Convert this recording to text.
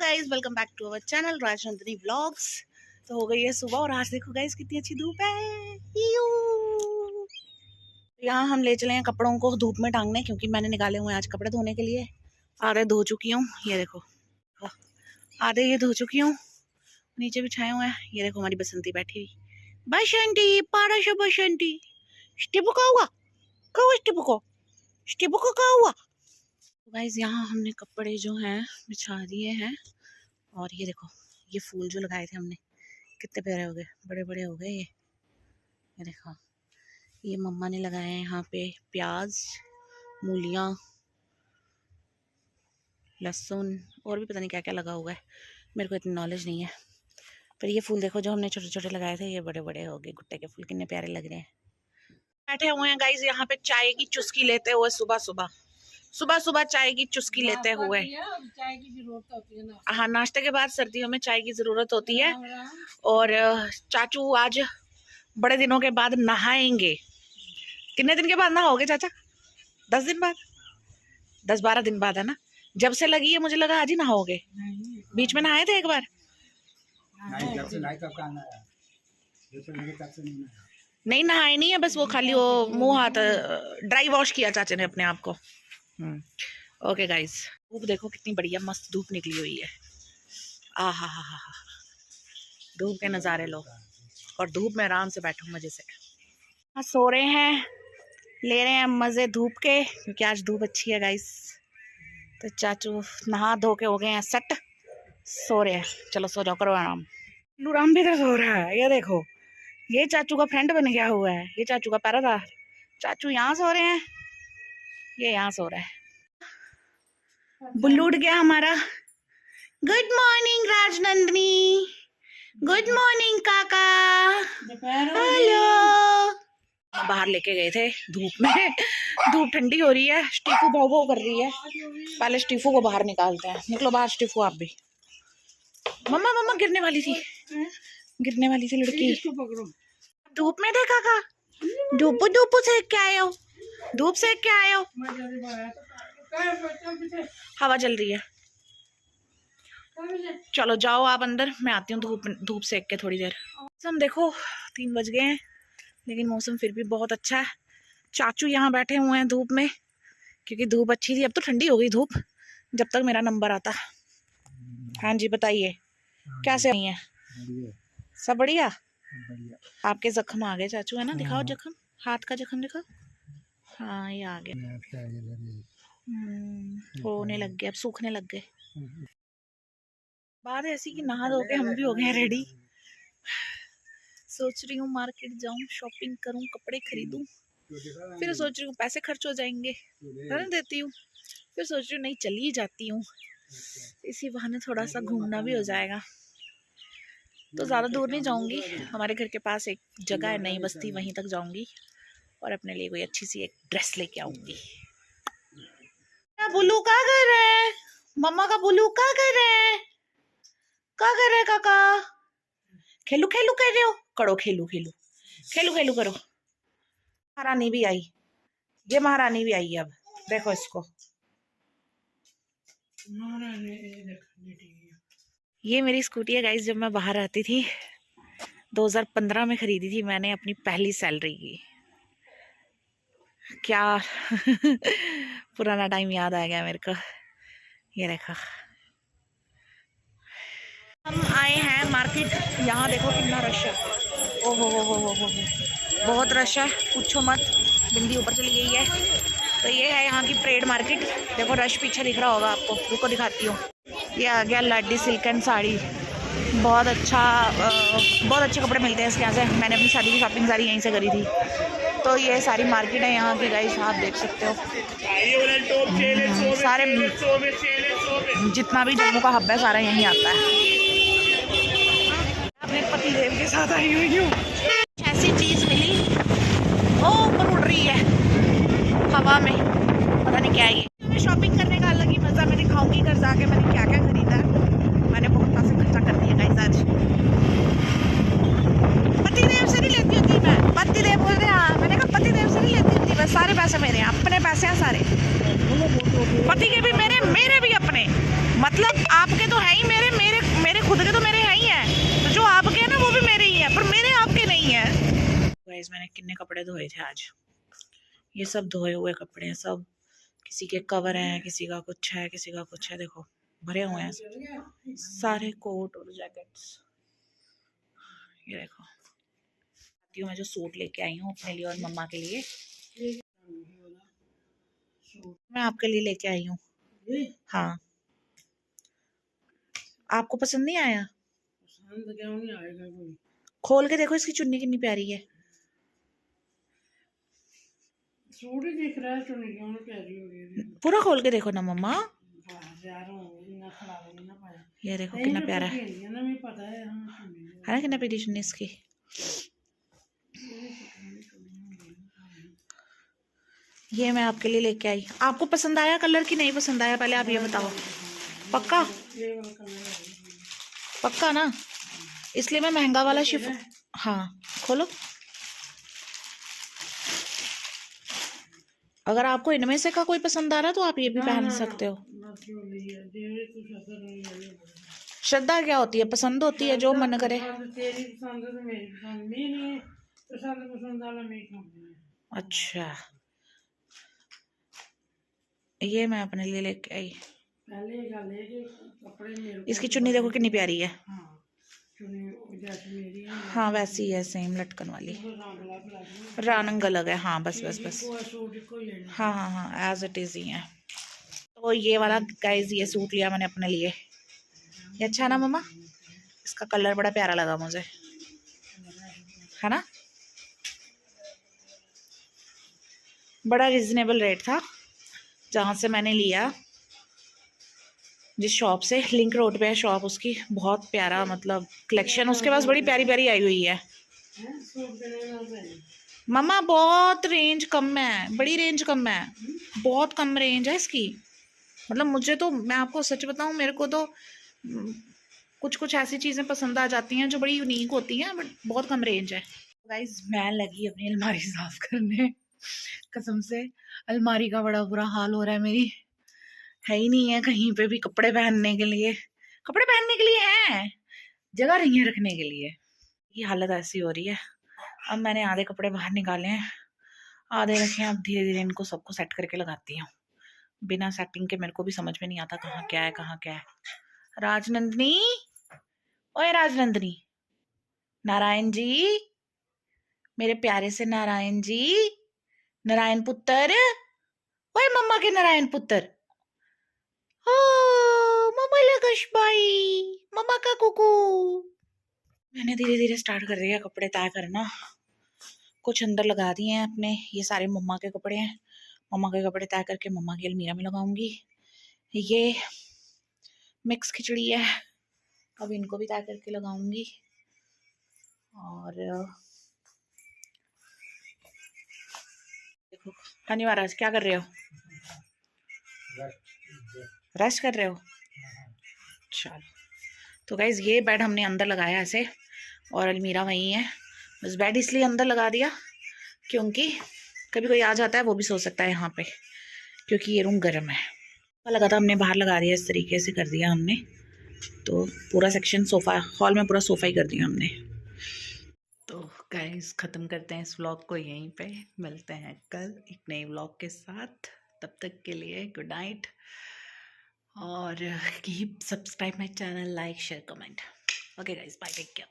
Guys, welcome back to our channel Rajnandini vlogs. तो हो गई है सुबह और आज देखो गाइस कितनी अच्छी धूप है। यहाँ हम ले चले हैं कपड़ों को धूप में टांगने, क्योंकि मैंने निकाले हुए हैं आज कपड़े धोने के लिए। आधे धो चुकी हूँ, ये देखो आधे ये धो चुकी हूँ, नीचे बिछाए हुए हैं। ये देखो हमारी बसंती बैठी हुई, बसंती पारा शो बसंती स्टिपू का हुआ कहो स्टिपू को का हुआ। गाइस यहाँ हमने कपड़े जो हैं बिछा दिए हैं और ये देखो ये फूल जो लगाए थे हमने कितने प्यारे हो गए, बड़े बड़े हो गए। ये देखो ये मम्मा ने लगाए हैं यहाँ पे प्याज, मूलियाँ, लहसुन और भी पता नहीं क्या क्या लगा हुआ है, मेरे को इतनी नॉलेज नहीं है। पर ये फूल देखो जो हमने छोटे छोटे लगाए थे ये बड़े बड़े हो गए, गुट्टे के फूल कितने प्यारे लग रहे हैं। बैठे हुए हैं गाइस यहाँ पे चाय की चुस्की लेते हुए, सुबह सुबह चाय की चुस्की लेते हुए। चाय की जरूरत होती है ना। हाँ, नाश्ते के बाद सर्दियों में चाय की जरूरत होती है। और चाचू आज बड़े दिनों के बाद नहाएंगे। कितने दिन के बाद नहाओगे चाचा? 10 दिन बाद, 10-12 दिन बाद है ना। जब से लगी है मुझे लगा आज ही नहाओगे। बीच में नहाए थे एक बार? नहीं नहाए नहीं है, बस वो खाली वो मुंह हाथ ड्राई वॉश किया चाचा ने अपने आप को। ओके गाइस, धूप देखो कितनी बढ़िया मस्त धूप निकली हुई है। आहा हा हा हा, धूप के नज़ारे लो। और धूप में आराम से बैठो मजे से। हाँ, सो रहे हैं, ले रहे हैं मज़े धूप के, क्योंकि आज धूप अच्छी है गाइस। तो चाचू नहा धो के हो गए हैं सेट, सो रहे हैं। चलो सो जाओ, करो आराम। नूराम भी तो सो रहा है, ये देखो ये चाचू का फ्रेंड बन गया हुआ है, ये चाचू का पैरादार। चाचू यहाँ सो रहे हैं, ये यहाँ सो रहा है। बुल्लू उठ गया हमारा। Good morning Rajnandini, good morning काका, हेलो। बाहर लेके गए थे धूप में, धूप ठंडी हो रही है, स्टीफू भाव भाव कर रही है। पहले स्टीफू को बाहर निकालते हैं। निकलो बाहर स्टीफू, आप भी। मम्मा मम्मा गिरने वाली थी लड़की। धूप में थे काका, धूप सेक के आए हो, धूप सेक के आए हो। हवा चल रही है, चलो जाओ आप अंदर, मैं आती हूँ धूप सेक के थोड़ी देर। मौसम देखो 3 बज गए हैं, लेकिन मौसम फिर भी बहुत अच्छा है। चाचू यहाँ बैठे हुए हैं धूप में, क्योंकि धूप अच्छी थी। अब तो ठंडी हो गई धूप, जब तक मेरा नंबर आता। हाँ जी बताइए, कैसे नहीं है? सब बढ़िया। आपके जख्म आ गए चाचू, है ना? दिखाओ जख्म, हाथ का जख्म दिखाओ। हाँ ये आ गया, होने लग गए, अब सूखने लग गए। बात ऐसी कि नहा धो के हम भी हो गए रेडी। सोच रही हूँ मार्केट जाऊँ, शॉपिंग करूँ, कपड़े खरीदूँ। फिर सोच रही हूँ पैसे खर्च हो जाएंगे, रहने देती हूँ। फिर सोच रही हूँ नहीं चली जाती हूँ, इसी बहाने थोड़ा सा घूमना भी हो जाएगा। तो ज़्यादा दूर नहीं जाऊँगी, हमारे घर के पास एक जगह है नई बस्ती, वहीं तक जाऊँगी और अपने लिए कोई अच्छी सी एक ड्रेस लेके आऊँगी। बुल्लू क्या कर रहे हैं? मम्मा का बुल्लू क्या कर रहे हैं? क्या कर रहे हैं काका? खेलू खेलू कर रहे हो? करो खेलू खेलू खेलू खेलू करो। महारानी भी आई, ये महारानी भी आई है। अब देखो इसको, ये मेरी स्कूटी है गाइस। जब मैं बाहर रहती थी 2015 में खरीदी थी मैंने अपनी पहली सैलरी की। क्या पुराना टाइम याद आ गया मेरे को। ये देखो हम आए हैं मार्केट, यहाँ देखो कितना रश है। ओहो हो बहुत रश है, पूछो मत, बिंदी ऊपर चली गई है। तो ये है यहाँ की परेड मार्केट। देखो रश पीछे दिख रहा होगा आपको, रुको दिखाती हूँ। ये आ गया लाडी सिल्क एंड साड़ी, बहुत अच्छे कपड़े मिलते हैं इसके यहाँ से। मैंने अपनी शादी की शॉपिंग सारी यहीं से करी थी। तो ये सारी मार्केट है यहाँ की गाइस, आप देख सकते हो। सारे जितना भी जम्मू का हब है सारा यहीं आता है। अपने पति देव के साथ आई हुई हूँ। ऐसी चीज मिली, ओ ऊपर उड़ रही है हवा में, पता नहीं क्या है ये। शॉपिंग करने का अलग ही मजा, मैं दिखाऊंगी घर जाके मैंने क्या क्या खरीदा है। मैंने बहुत पैसे खर्चा कर दिया गाइस आज। पतिदेव से नहीं लेती होती मैं, पतिदेव बोल रहे हैं, मैंने कहा पतिदेव से नहीं लेती होती, बस सारे पैसे मेरे हैं, अपने पैसे हैं सारे। पति के भी मेरे भी अपने, मतलब आपके तो है ही मेरे। मैंने कितने कपड़े धोए थे आज। ये सब धोए हुए कपड़े हैं सब, किसी के कवर हैं, किसी का कुछ है, किसी का कुछ है। देखो भरे हुए हैं सारे कोट और जैकेट्स। ये देखो मैं जो सूट लेके आई हूँ अपने लिए और मम्मा के लिए, मैं आपके लिए लेके आई हूँ। हाँ, आपको पसंद नहीं आया? पसंद क्यों नहीं आएगा कोई? खोल के देखो, इसकी चुन्नी कितनी प्यारी है। सूट ही दिख रहा है, चुन्नी क्यों नहीं प्यारी हो रही? पूरा खोल के देखो ना मम्मा। ये देखो कितना प्यारा है ना, कितना प्यारी चुन्नी इसकी। ये मैं आपके लिए लेके आई। आपको पसंद आया कलर की नहीं पसंद आया, पहले आप ये बताओ। पक्का पक्का ना? इसलिए मैं महंगा वाला शिफॉन। हाँ खोलो। अगर आपको इनमें से का कोई पसंद आ रहा है तो आप ये भी पहन सकते हो। श्रद्धा क्या होती है? पसंद होती है, जो मन करे। तेरी पसंद है तो मेरी पसंद नहीं, पसंद वाला मैं खाऊंगी। अच्छा, ये मैं अपने लिए लेके आई। पहले गल है कि कपड़े मेरे इसकी चुन्नी देखो कितनी प्यारी है। हाँ, चुन्नी जैसे मेरी है। हाँ वैसी है, सेम लटकन वाली। रंग अलग है। हाँ बस बस बस। हाँ हाँ हाँ एज इट इज ही है। तो ये वाला गाइस, ये सूट लिया मैंने अपने लिए। ये अच्छा ना मम्मा? इसका कलर बड़ा प्यारा लगा मुझे, है ना? बड़ा रिजनेबल रेट था जहाँ से मैंने लिया, जिस शॉप से। लिंक रोड पे है शॉप उसकी। बहुत प्यारा मतलब कलेक्शन उसके पास बड़ी प्यारी प्यारी आई हुई है। मम्मा बहुत रेंज कम है, बड़ी रेंज कम है, बहुत कम रेंज है इसकी। मतलब मुझे तो, मैं आपको सच बताऊं, मेरे को तो कुछ कुछ ऐसी चीज़ें पसंद आ जाती हैं जो बड़ी यूनिक होती हैं, बट बहुत कम रेंज है। गाइस मैं लगी अपनी अलमारी साफ करने, कसम से अलमारी का बड़ा बुरा हाल हो रहा है मेरी। है ही नहीं है कहीं पे भी कपड़े पहनने के लिए। कपड़े पहनने के लिए है, जगह नहीं है रखने के लिए। ये हालत ऐसी हो रही है। अब मैंने आधे कपड़े बाहर निकाले हैं, आधे रखे हैं। अब धीरे धीरे इनको सबको सेट करके लगाती हूँ। बिना सेटिंग के मेरे को भी समझ में नहीं आता कहाँ क्या है कहाँ क्या है। राजनंदिनी, ओए राजनंदिनी, नारायण जी, मेरे प्यारे से नारायण जी, नारायण पुत्र, ओए मम्मा के नारायण पुत्र, ओ मम्मा लगश भाई, मम्मा का कुकू। मैंने धीरे धीरे स्टार्ट कर दिया कपड़े तय करना। कुछ अंदर लगा दिए हैं अपने, ये सारे मम्मा के कपड़े हैं। मम्मा के कपड़े तय करके मम्मा की अलमीरा में लगाऊंगी। ये मिक्स खिचड़ी है, अब इनको भी तय करके लगाऊंगी। और देखो हनी महाराज क्या कर रहे हो? रेस्ट कर रहे हो? चलो तो गाइज ये बेड हमने अंदर लगाया ऐसे, और अलमीरा वहीं है। बस बेड इसलिए अंदर लगा दिया क्योंकि कभी कोई आ जाता है, वो भी सो सकता है यहाँ पे, क्योंकि ये रूम गर्म है। लगा था हमने बाहर लगा दिया, इस तरीके से कर दिया हमने। तो पूरा सेक्शन सोफ़ा, हॉल में पूरा सोफ़ा ही कर दिया हमने। तो गाइस ख़त्म करते हैं इस व्लॉग को यहीं पे। मिलते हैं कल एक नए व्लॉग के साथ। तब तक के लिए गुड नाइट, और keep subscribe my channel, like share comment. Okay guys, bye, take care.